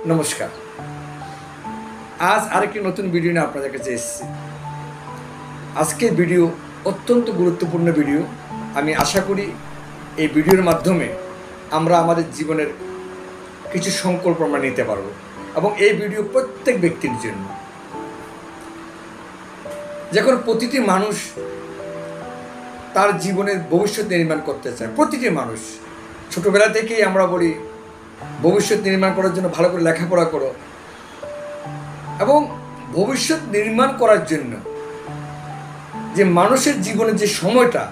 নমস্কার। আজ আরেকটি নতুন ভিডিও নিয়ে আপনাদের কাছে এসেছি। আজকের ভিডিও অত্যন্ত গুরুত্বপূর্ণ ভিডিও। আমি আশা করি এই ভিডিওর মাধ্যমে আমরা আমাদের জীবনের কিছু সংকল্প আমরা নিতে পারব এবং এই ভিডিও প্রত্যেক ব্যক্তির জন্য। যখন প্রতিটি মানুষ তার জীবনের ভবিষ্যৎ নির্মাণ করতে চায়, প্রতিটি মানুষ ছোটোবেলা থেকেই আমরা বলি ভবিষ্যৎ নির্মাণ করার জন্য ভালো করে লেখাপড়া করো, এবং ভবিষ্যৎ নির্মাণ করার জন্য যে মানুষের জীবনের যে সময়টা,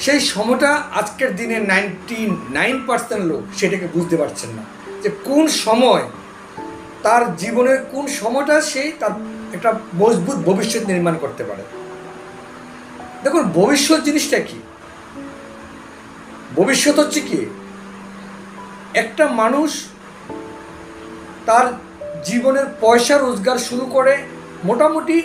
সেই সময়টা আজকের দিনে 99% লোক সেটাকে বুঝতে পারছেন না যে কোন সময় তার জীবনের কোন সময়টা সেই তার একটা মজবুত ভবিষ্যৎ নির্মাণ করতে পারে। দেখুন, ভবিষ্যৎ জিনিসটা কি? ভবিষ্যৎ হচ্ছে কি, একটা মানুষ তার জীবনের পয়সা রোজগার শুরু করে মোটামুটি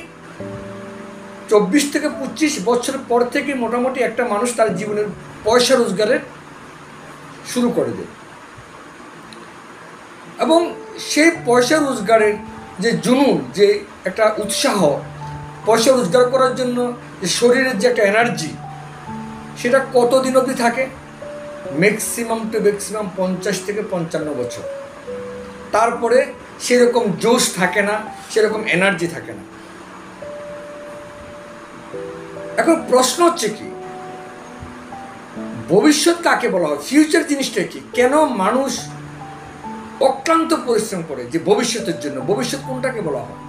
24 থেকে 25 বছর পর থেকে মোটামুটি একটা মানুষ তার জীবনের পয়সা রোজগারের শুরু করে দেয়, এবং সেই পয়সা রোজগারের যে জুনুন, যে একটা উৎসাহ, পয়সা রোজগার করার জন্য যে শরীরের যে একটা এনার্জি, সেটা কতদিন অবধি থাকে? ম্যাক্সিমাম 50 থেকে 55 বছর। তারপরে সেরকম জোশ থাকে না, সেরকম এনার্জি থাকে না। এখন প্রশ্ন হচ্ছে কি, ভবিষ্যৎ কাকে বলা হয়? ফিউচার জিনিসটা কি? কেন মানুষ অক্লান্ত পরিশ্রম করে যে ভবিষ্যতের জন্য? ভবিষ্যৎ কোনটাকে বলা হয়?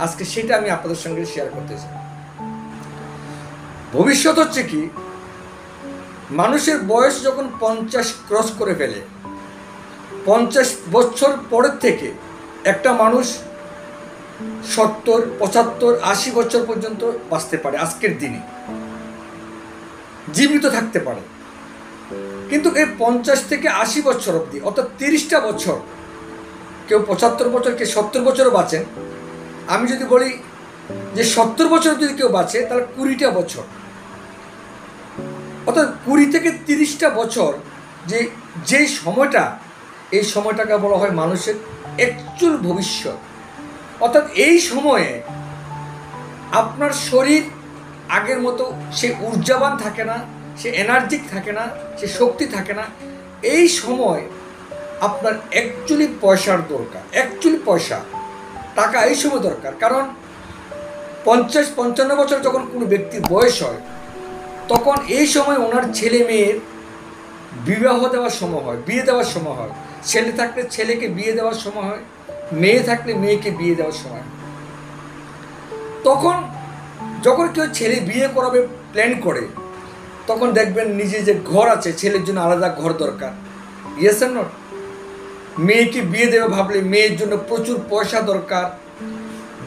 আজকে সেটা আমি আপনাদের সঙ্গে শেয়ার করতে চাই। ভবিষ্যৎ হচ্ছে কি, মানুষের বয়স যখন 50 ক্রস করে ফেলে, 50 বছর পরের থেকে একটা মানুষ 70, 75, 80 বছর পর্যন্ত বাঁচতে পারে, আজকের দিনে জীবিত থাকতে পারে। কিন্তু এই 50 থেকে 80 বছর অবধি, অর্থাৎ 30টা বছর, কেউ 75 বছর, কেউ 70 বছরও বাঁচেন। আমি যদি বলি যে 70 বছর যদি কেউ বাঁচে, তাহলে 20টা বছর, অর্থাৎ 20 থেকে 30টা বছর যে সময়টা, এই সময়টাকে বলা হয় মানুষের অ্যাকচুয়াল ভবিষ্যৎ। অর্থাৎ এই সময়ে আপনার শরীর আগের মতো সে ঊর্জাবান থাকে না, সে এনার্জিক থাকে না, সে শক্তি থাকে না। এই সময় আপনার অ্যাকচুয়ালি পয়সার দরকার, অ্যাকচুয়ালি পয়সা, টাকা এই সময় দরকার। কারণ 50-55 বছর যখন কোনো ব্যক্তির বয়স হয়, তখন এই সময় ওনার ছেলে মেয়ের বিবাহ দেওয়ার সময় হয়, বিয়ে দেওয়ার সময় হয়। ছেলে থাকলে ছেলেকে বিয়ে দেওয়ার সময় হয়, মেয়ে থাকলে মেয়েকে বিয়ে দেওয়ার সময় হয়। তখন যখন কেউ ছেলে বিয়ে করাবে প্ল্যান করে, তখন দেখবেন নিজে যে ঘর আছে, ছেলের জন্য আলাদা ঘর দরকার, ইয়েস এন্ড নট? মেয়েকে বিয়ে দেবে ভাবলে মেয়ের জন্য প্রচুর পয়সা দরকার,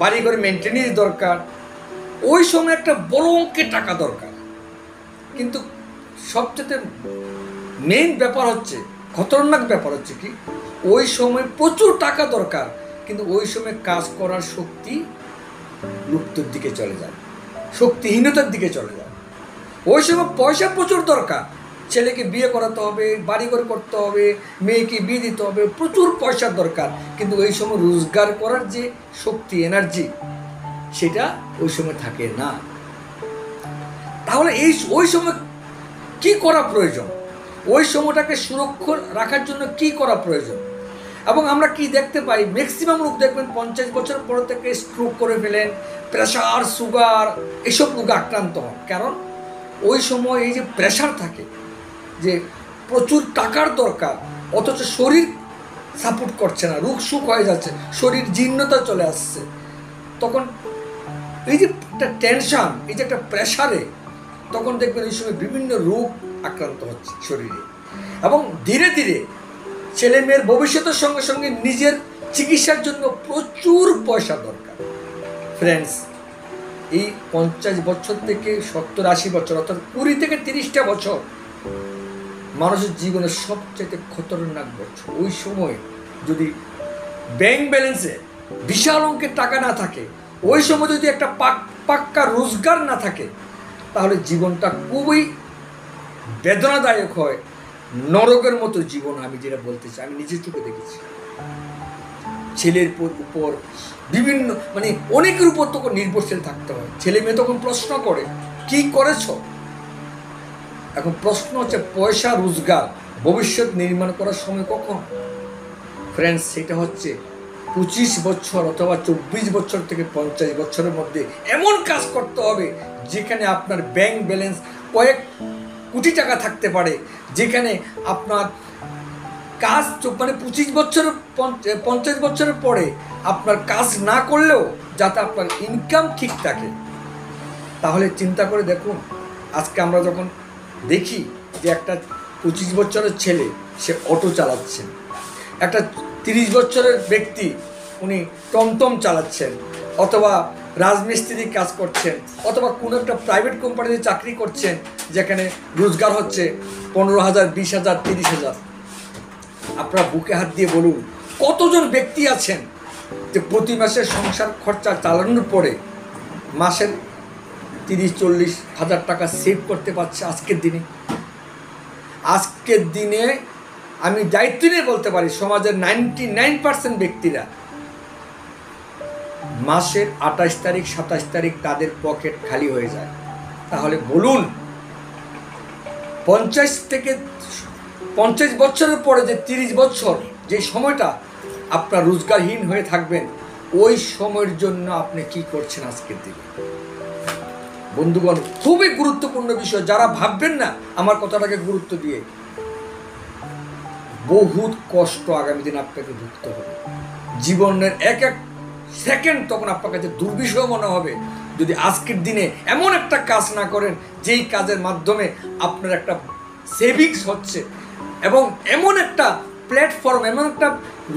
বাড়ি ঘরে মেনটেনেন্স দরকার, ওই সময় একটা বড় অঙ্কের টাকা দরকার। কিন্তু সবচেয়ে মেইন ব্যাপার হচ্ছে, খতরনাক ব্যাপার হচ্ছে কি, ওই সময় প্রচুর টাকা দরকার, কিন্তু ওই সময় কাজ করার শক্তি লুপ্তর দিকে চলে যায়, শক্তিহীনতার দিকে চলে যায়। ওই সময় পয়সা প্রচুর দরকার, ছেলেকে বিয়ে করাতে হবে, বাড়িঘর করতে হবে, মেয়েকে বিয়ে দিতে হবে, প্রচুর পয়সার দরকার, কিন্তু ওই সময় রোজগার করার যে শক্তি, এনার্জি, সেটা ওই সময় থাকে না। তাহলে ওই সময় কি করা প্রয়োজন? ওই সময়টাকে সুরক্ষা রাখার জন্য কি করা প্রয়োজন? এবং আমরা কি দেখতে পাই, ম্যাক্সিমাম লোক দেখবেন 50 বছর পর থেকে স্ট্রোক করে ফেলেন, প্রেশার, সুগার, এসব রোগে আক্রান্ত হন। কারণ ওই সময় এই যে প্রেশার থাকে, যে প্রচুর টাকার দরকার, অথচ শরীর সাপোর্ট করছে না, রোগ সুখ হয়ে যাচ্ছে, শরীর জীর্ণতা চলে আসছে। তখন এই যে একটা টেনশন, এই যে একটা প্রেশারে, তখন দেখবেন এই সময় বিভিন্ন রোগ আক্রান্ত হচ্ছে শরীরে, এবং ধীরে ধীরে ছেলে মেয়ের ভবিষ্যতের সঙ্গে সঙ্গে নিজের চিকিৎসার জন্য প্রচুর পয়সা দরকার। ফ্রেন্ডস, এই 50 বছর থেকে 70-80 বছর, অর্থাৎ 20 থেকে 30টা বছর মানুষের জীবনের সবচেয়ে খতরনাক বছর। ওই সময় যদি ব্যাংক ব্যালেন্সে বিশাল অঙ্কের টাকা না থাকে, ওই সময় যদি একটা পাক্কা রোজগার না থাকে, তাহলে জীবনটা খুবই বেদনাদায়ক হয়, নরকের মতো জীবন। আমি যেটা বলতে চাই, আমি নিজের চোখে দেখেছি। ছেলের উপর বিভিন্ন মানে অনেকের উপর তখন নির্ভরশীল থাকতে হয়। ছেলে মেয়ে তখন প্রশ্ন করে কি করেছ। এখন প্রশ্ন হচ্ছে পয়সা রোজগার ভবিষ্যৎ নির্মাণ করার সময় কখন? ফ্রেন্ডস, সেটা হচ্ছে 25 বছর অথবা 24 বছর থেকে 50 বছরের মধ্যে এমন কাজ করতে হবে যেখানে আপনার ব্যাংক ব্যালেন্স কয়েক কোটি টাকা থাকতে পারে, যেখানে আপনার কাজ মানে 25 বছর 50 বছরের পরে আপনার কাজ না করলেও যাতে আপনার ইনকাম ঠিক থাকে। তাহলে চিন্তা করে দেখুন, আজকে আমরা যখন দেখি যে একটা 25 বছরের ছেলে সে অটো চালাচ্ছেন, একটা 30 বছরের ব্যক্তি উনি টমটম চালাচ্ছেন, অথবা রাজমিস্ত্রি কাজ করছেন, অথবা কোনো একটা প্রাইভেট কোম্পানিতে চাকরি করছেন যেখানে রোজগার হচ্ছে 15,000, 20,000, 30,000। আপনারা বুকে হাত দিয়ে বলুন কতজন ব্যক্তি আছেন যে প্রতি মাসে সংসার খরচা চালানোর পরে মাসের 30-40 হাজার টাকা সেভ করতে পারছে আজকের দিনে। আজকের দিনে আমি দায়িত্ব নিয়ে বলতে পারি সমাজের 99% ব্যক্তিরা মাসের 28 তারিখ 27 তারিখ তাদের পকেট খালি হয়ে যায়। তাহলে বলুন 50 বছরের পরে যে 30 বছর যে সময়টা আপনার রোজগারহীন হয়ে থাকবেন, ওই সময়ের জন্য আপনি কি করছেন আজকের দিনে? বন্ধুগণ, খুবই গুরুত্বপূর্ণ বিষয়। যারা ভাববেন না আমার কথাটাকে গুরুত্ব দিয়ে, বহুত কষ্ট আগামী দিন আপনাকে ভুগতে হবে। জীবনের এক এক সেকেন্ড তখন আপনার কাছে দুর্বিষহ মনে হবে যদি আজকের দিনে এমন একটা কাজ না করেন যেই কাজের মাধ্যমে আপনার একটা সেভিংস হচ্ছে, এবং এমন একটা প্ল্যাটফর্ম, এমন একটা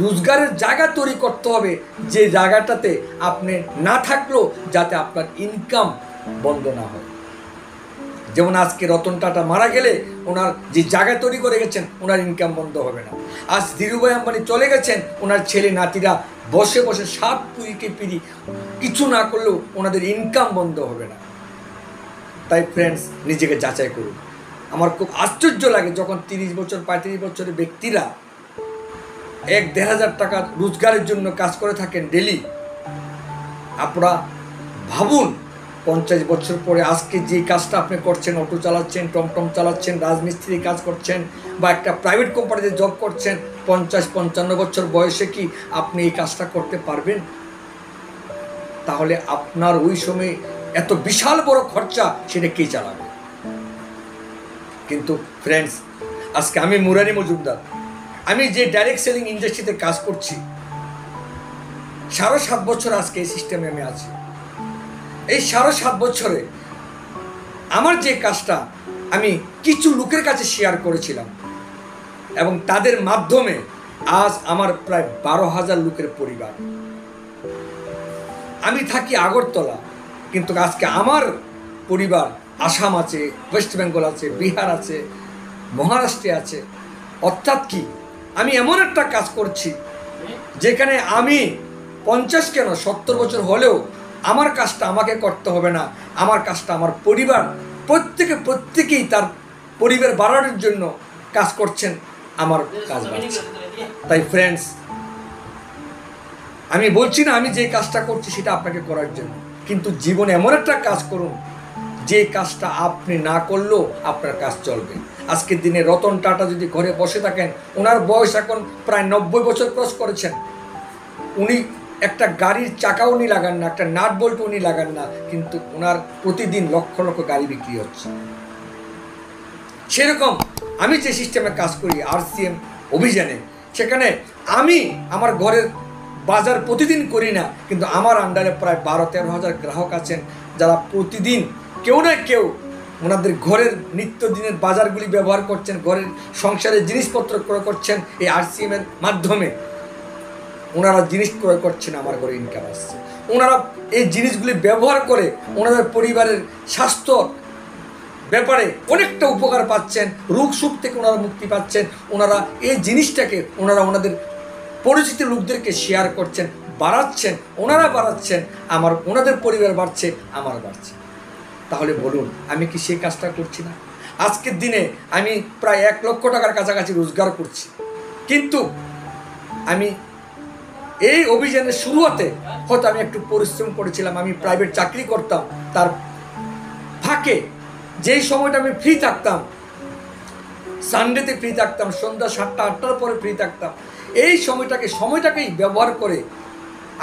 রোজগারের জায়গা তৈরি করতে হবে যে জায়গাটাতে আপনি না থাকলেও যাতে আপনার ইনকাম বন্ধ না হয়। যেমন আজকে রতন টাটা মারা গেলে ওনার যে জায়গা তৈরি করে গেছেন ওনার ইনকাম বন্ধ হবে না। আজ ধীরুভাই আম্বানি চলে গেছেন, ওনার ছেলে নাতিরা বসে বসে 7 পুরীকে পিড়ি কিছু না করলেও ওনাদের ইনকাম বন্ধ হবে না। তাই ফ্রেন্ডস, নিজেকে যাচাই করুন। আমার খুব আশ্চর্য লাগে যখন 30 বছর 35 বছরের ব্যক্তিরা 1-1.5 হাজার টাকা রোজগারের জন্য কাজ করে থাকেন ডেলি। আপনারা ভাবুন 50 বছর পরে আজকে যে কাজটা আপনি করছেন, অটো চালাচ্ছেন, টমটম চালাচ্ছেন, রাজমিস্ত্রি কাজ করছেন, বা একটা প্রাইভেট কোম্পানিতে জব করছেন, 50-55 বছর বয়সে কি আপনি এই কাজটা করতে পারবেন? তাহলে আপনার ওই সময় এত বিশাল বড় খরচা সেটা কে চালাবে? কিন্তু ফ্রেন্ডস, আজকে আমি মুরারি মজুমদার, আমি যে ডাইরেক্ট সেলিং ইন্ডাস্ট্রিতে কাজ করছি 7.5 বছর আজকে এই সিস্টেমে আমি আছি। এই 7.5 বছরে আমার যে কাজটা আমি কিছু লোকের কাছে শেয়ার করেছিলাম, এবং তাদের মাধ্যমে আজ আমার প্রায় 12,000 লোকের পরিবার। আমি থাকি আগরতলা, কিন্তু আজকে আমার পরিবার আসাম আছে, ওয়েস্ট বেঙ্গল আছে, বিহার আছে, মহারাষ্ট্রে আছে। অর্থাৎ কি, আমি এমন একটা কাজ করছি যেখানে আমি 50 কেন 70 বছর হলেও আমার কাজটা আমাকে করতে হবে না, আমার কাজটা আমার পরিবার প্রত্যেকেই তার পরিবার বাড়ানোর জন্য কাজ করছেন, আমার কাজ বাড়ছে। তাই ফ্রেন্ডস, আমি বলছি না আমি যে কাজটা করছি সেটা আপনাকে করার জন্য, কিন্তু জীবনে এমন একটা কাজ করুন যে কাজটা আপনি না করলেও আপনার কাজ চলবে। আজকের দিনে রতন টাটা যদি ঘরে বসে থাকেন, ওনার বয়স এখন প্রায় 90 বছর ক্রস করেছেন, উনি একটা গাড়ির চাকা উনি লাগান না, একটা নাট বল্ট উনি লাগান না, কিন্তু ওনার প্রতিদিন লক্ষ লক্ষ গাড়ি বিক্রি হচ্ছে। সেরকম আমি যে সিস্টেমে কাজ করি RCM অভিযানে, সেখানে আমি আমার ঘরের বাজার প্রতিদিন করি না, কিন্তু আমার আন্ডারে প্রায় 12-13 হাজার গ্রাহক আছেন যারা প্রতিদিন কেউ না কেউ ওনাদের ঘরের নিত্যদিনের বাজারগুলি ব্যবহার করছেন, ঘরের সংসারের জিনিসপত্র ক্রয় করছেন। এই RCM এর মাধ্যমে ওনারা জিনিস ক্রয় করছেন, আমার ঘরে ইনকাম আসছে। ওনারা এই জিনিসগুলি ব্যবহার করে ওনাদের পরিবারের স্বাস্থ্য ব্যাপারে অনেকটা উপকার পাচ্ছেন, রোগ সুখ থেকে ওনারা মুক্তি পাচ্ছেন। ওনারা এই জিনিসটাকে ওনাদের পরিচিত লোকদেরকে শেয়ার করছেন, বাড়াচ্ছেন, ওনারা বাড়াচ্ছেন, ওনাদের পরিবার বাড়ছে, আমার বাড়ছে। তাহলে বলুন আমি কি সেই কাজটা করছি না? আজকের দিনে আমি প্রায় 1 লক্ষ টাকার কাছাকাছি রোজগার করছি, কিন্তু আমি এই অভিযানের শুরুতে হয়তো আমি একটু পরিশ্রম করেছিলাম, আমি প্রাইভেট চাকরি করতাম, তার ফাঁকে যেই সময়টা আমি ফ্রি থাকতাম, সানডেতে ফ্রি থাকতাম, সন্ধ্যা 7টা 8টার পরে ফ্রি থাকতাম, এই সময়টাকেই ব্যবহার করে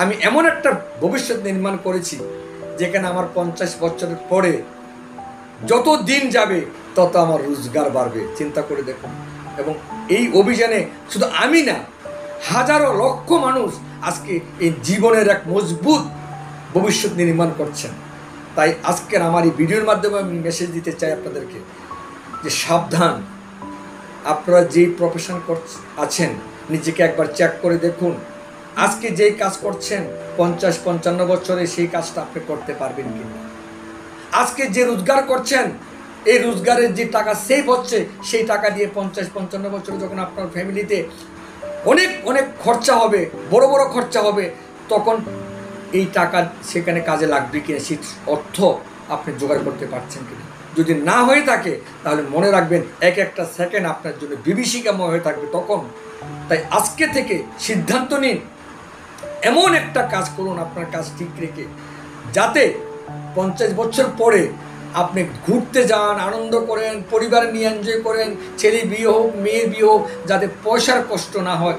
আমি এমন একটা ভবিষ্যৎ নির্মাণ করেছি যেখানে আমার 50 বছরের পরে যত দিন যাবে তত আমার রোজগার বাড়বে। চিন্তা করে দেখুন। এবং এই অভিযানে শুধু আমি না, হাজারো লক্ষ মানুষ আজকে এই জীবনের এক মজবুত ভবিষ্যৎ নির্মাণ করছেন। তাই আজকের আমার এই ভিডিওর মাধ্যমে আমি মেসেজ দিতে চাই আপনাদেরকে যে সাবধান, আপনারা যেই প্রফেশন আছেন নিজেকে একবার চেক করে দেখুন। আজকে যেই কাজ করছেন 50-55 বছরে সেই কাজটা আপনি করতে পারবেন কিনা। আজকে যে রোজগার করছেন, এই রোজগারের যে টাকা সেভ হচ্ছে, সেই টাকা দিয়ে 50-55 বছরে যখন আপনার ফ্যামিলিতে অনেক অনেক খরচা হবে, বড় বড় খরচা হবে, তখন এই টাকা সেখানে কাজে লাগবে কিনা, সেই অর্থ আপনি জোগাড় করতে পারছেন কিনা। যদি না হয়ে থাকে তাহলে মনে রাখবেন এক একটা সেকেন্ড আপনার জন্য বিভীষিকাময় হয়ে থাকবে তখন। তাই আজকে থেকে সিদ্ধান্ত নিন, এমন একটা কাজ করুন আপনার কাজ ঠিক রেখে, যাতে 50 বছর পরে আপনি ঘুরতে যান, আনন্দ করেন, পরিবার নিয়ে এনজয় করেন, ছেলে বিয়ে হোক মেয়ের বিয়ে হোক, যাতে পয়সার কষ্ট না হয়,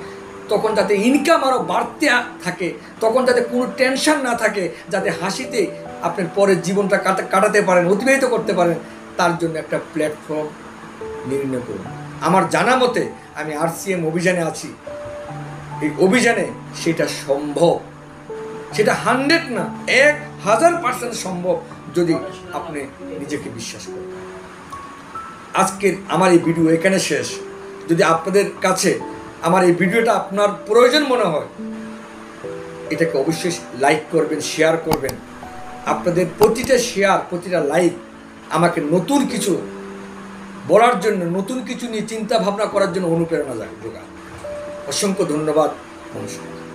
তখন যাতে ইনকাম আরও বাড়তে থাকে, তখন যাতে কোনো টেনশন না থাকে, যাতে হাসিতে আপনার পরের জীবনটা কাটাতে পারেন, অতিবাহিত করতে পারেন, তার জন্য একটা প্ল্যাটফর্ম নির্ণয় করুন। আমার জানা মতে আমি RCM অভিযানে আছি। এই অভিযানে সেটা সম্ভব, সেটা 100 না 1000% সম্ভব যদি আপনি নিজেকে বিশ্বাস করেন। আজকের আমার এই ভিডিও এখানে শেষ। যদি আপনাদের কাছে আমার এই ভিডিওটা আপনার প্রয়োজন মনে হয়, এটাকে অবশ্যই লাইক করবেন, শেয়ার করবেন। আপনাদের প্রতিটা শেয়ার, প্রতিটা লাইক আমাকে নতুন কিছু বলার জন্য, নতুন কিছু নিয়ে চিন্তা ভাবনা করার জন্য অনুপ্রেরণা যোগায়। অসংখ্য ধন্যবাদ। নমস্কার।